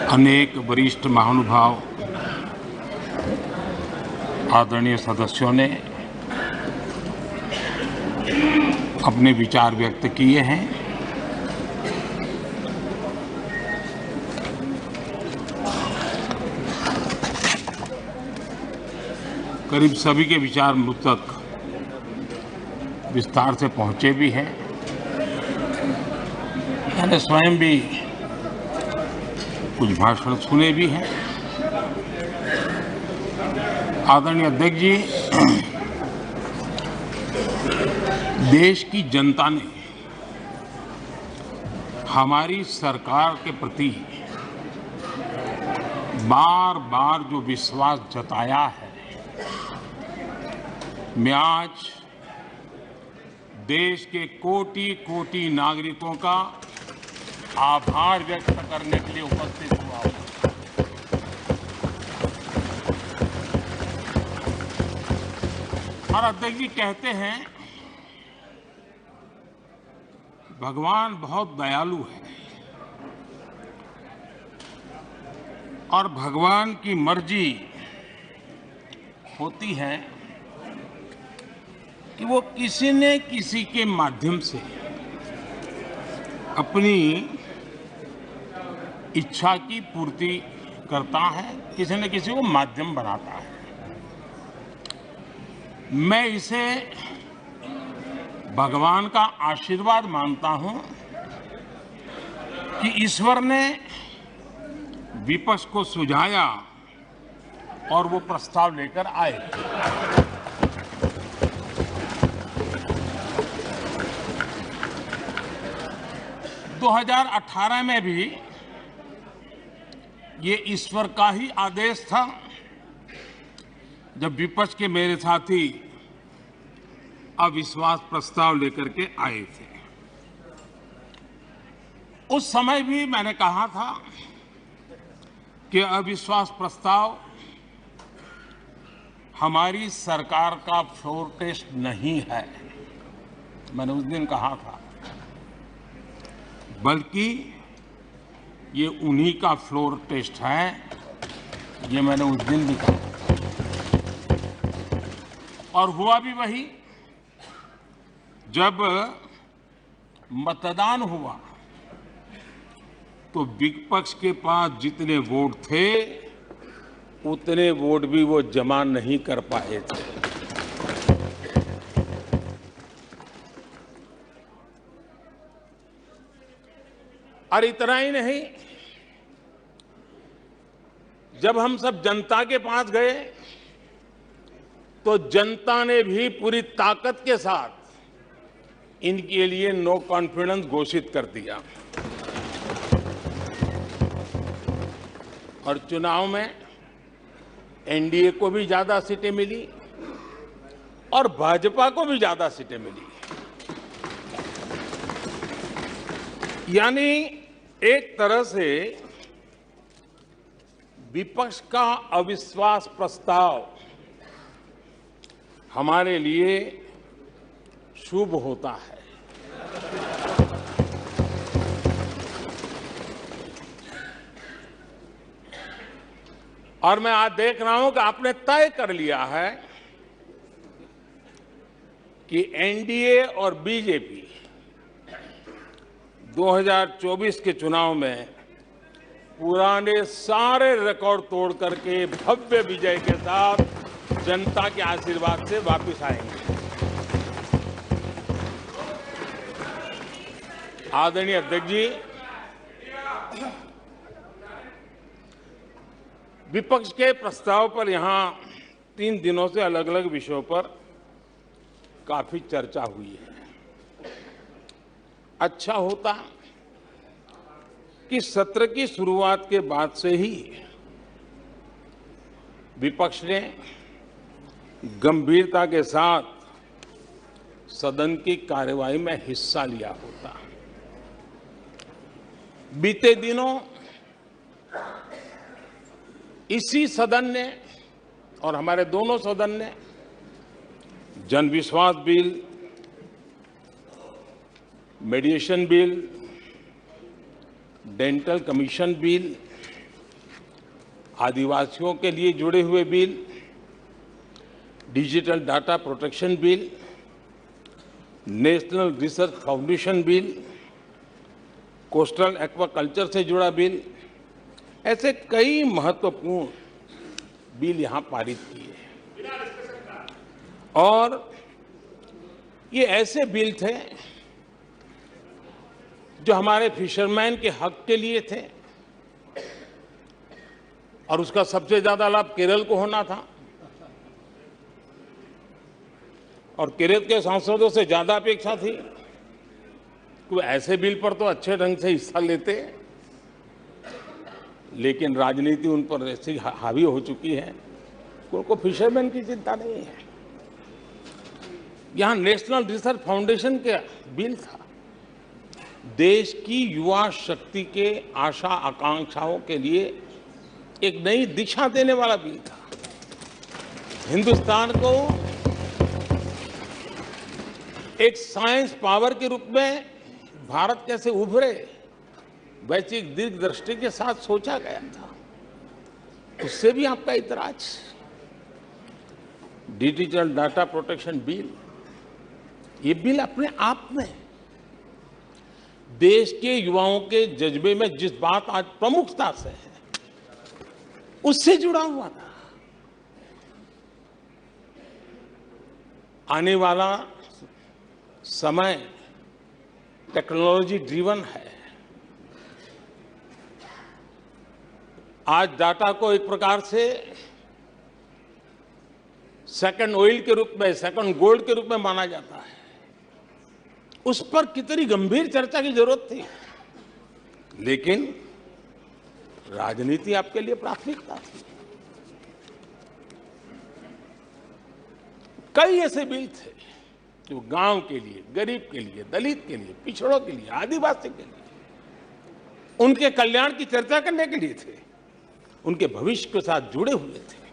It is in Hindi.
अनेक वरिष्ठ महानुभाव आदरणीय सदस्यों ने अपने विचार व्यक्त किए हैं। करीब सभी के विचार मुझ तक विस्तार से पहुंचे भी हैं। मैंने स्वयं भी कुछ भाषण सुने भी हैं। आदरणीय अध्यक्ष जी, देश की जनता ने हमारी सरकार के प्रति बार बार जो विश्वास जताया है, मैं आज देश के कोटि कोटि नागरिकों का आभार व्यक्त करने के लिए उपस्थित हुआ हूं। और अध्यक्ष जी कहते हैं भगवान बहुत दयालु है और भगवान की मर्जी होती है कि वो किसी न किसी के माध्यम से अपनी इच्छा की पूर्ति करता है, किसी न किसी को माध्यम बनाता है। मैं इसे भगवान का आशीर्वाद मानता हूं कि ईश्वर ने विपक्ष को सुझाया और वो प्रस्ताव लेकर आए। दो 2018 में भी ये ईश्वर का ही आदेश था, जब विपक्ष के मेरे साथी अविश्वास प्रस्ताव लेकर के आए थे। उस समय भी मैंने कहा था कि अविश्वास प्रस्ताव हमारी सरकार का फ्लोर टेस्ट नहीं है। मैंने उस दिन कहा था, बल्कि ये उन्हीं का फ्लोर टेस्ट है। ये मैंने उस दिन भी कहा और हुआ भी वही। जब मतदान हुआ तो विपक्ष के पास जितने वोट थे उतने वोट भी वो जमा नहीं कर पाए थे। और इतना ही नहीं, जब हम सब जनता के पास गए तो जनता ने भी पूरी ताकत के साथ इनके लिए नो कॉन्फिडेंस घोषित कर दिया। और चुनाव में एनडीए को भी ज्यादा सीटें मिली और भाजपा को भी ज्यादा सीटें मिली। यानी एक तरह से विपक्ष का अविश्वास प्रस्ताव हमारे लिए शुभ होता है। और मैं आज देख रहा हूं कि आपने तय कर लिया है कि एनडीए और बीजेपी 2024 के चुनाव में पुराने सारे रिकॉर्ड तोड़ करके भव्य विजय के साथ जनता के आशीर्वाद से वापस आएंगे। आदरणीय अध्यक्ष जी, विपक्ष के प्रस्ताव पर यहां 3 दिनों से अलग अलग विषयों पर काफी चर्चा हुई है। अच्छा होता कि सत्र की शुरुआत के बाद से ही विपक्ष ने गंभीरता के साथ सदन की कार्यवाही में हिस्सा लिया होता। बीते दिनों इसी सदन ने और हमारे दोनों सदन ने Janvishwas bill, mediation bill, dental commission bill आदिवासियों के लिए जुड़े हुए bill, digital data protection bill, national research foundation bill, coastal aquaculture से जुड़ा बिल, ऐसे कई महत्वपूर्ण बिल यहां पारित किए। और ये ऐसे बिल थे जो हमारे फिशरमैन के हक के लिए थे और उसका सबसे ज्यादा लाभ केरल को होना था और केरल के सांसदों से ज्यादा अपेक्षा थी कि ऐसे बिल पर तो अच्छे ढंग से हिस्सा लेते, लेकिन राजनीति उन पर ऐसी हावी हो चुकी है कि उनको फिशरमैन की चिंता नहीं है। यहां नेशनल रिसर्च फाउंडेशन का बिल था, देश की युवा शक्ति के आशा आकांक्षाओं के लिए एक नई दिशा देने वाला बिल था। हिंदुस्तान को एक साइंस पावर के रूप में भारत कैसे उभरे, वैश्विक दीर्घदृष्टि के साथ सोचा गया था। उससे भी आपका इतराज। डिजिटल डाटा प्रोटेक्शन बिल, ये बिल अपने आप में देश के युवाओं के जज्बे में जिस बात आज प्रमुखता से है उससे जुड़ा हुआ था। आने वाला समय टेक्नोलॉजी ड्रिवन है। आज डाटा को एक प्रकार से सेकंड ऑयल के रूप में, सेकंड गोल्ड के रूप में माना जाता है। उस पर कितनी गंभीर चर्चा की जरूरत थी, लेकिन राजनीति आपके लिए प्राथमिकता थी। कई ऐसे बिल थे जो गांव के लिए, गरीब के लिए, दलित के लिए, पिछड़ों के लिए, आदिवासी के लिए, उनके कल्याण की चर्चा करने के लिए थे, उनके भविष्य के साथ जुड़े हुए थे।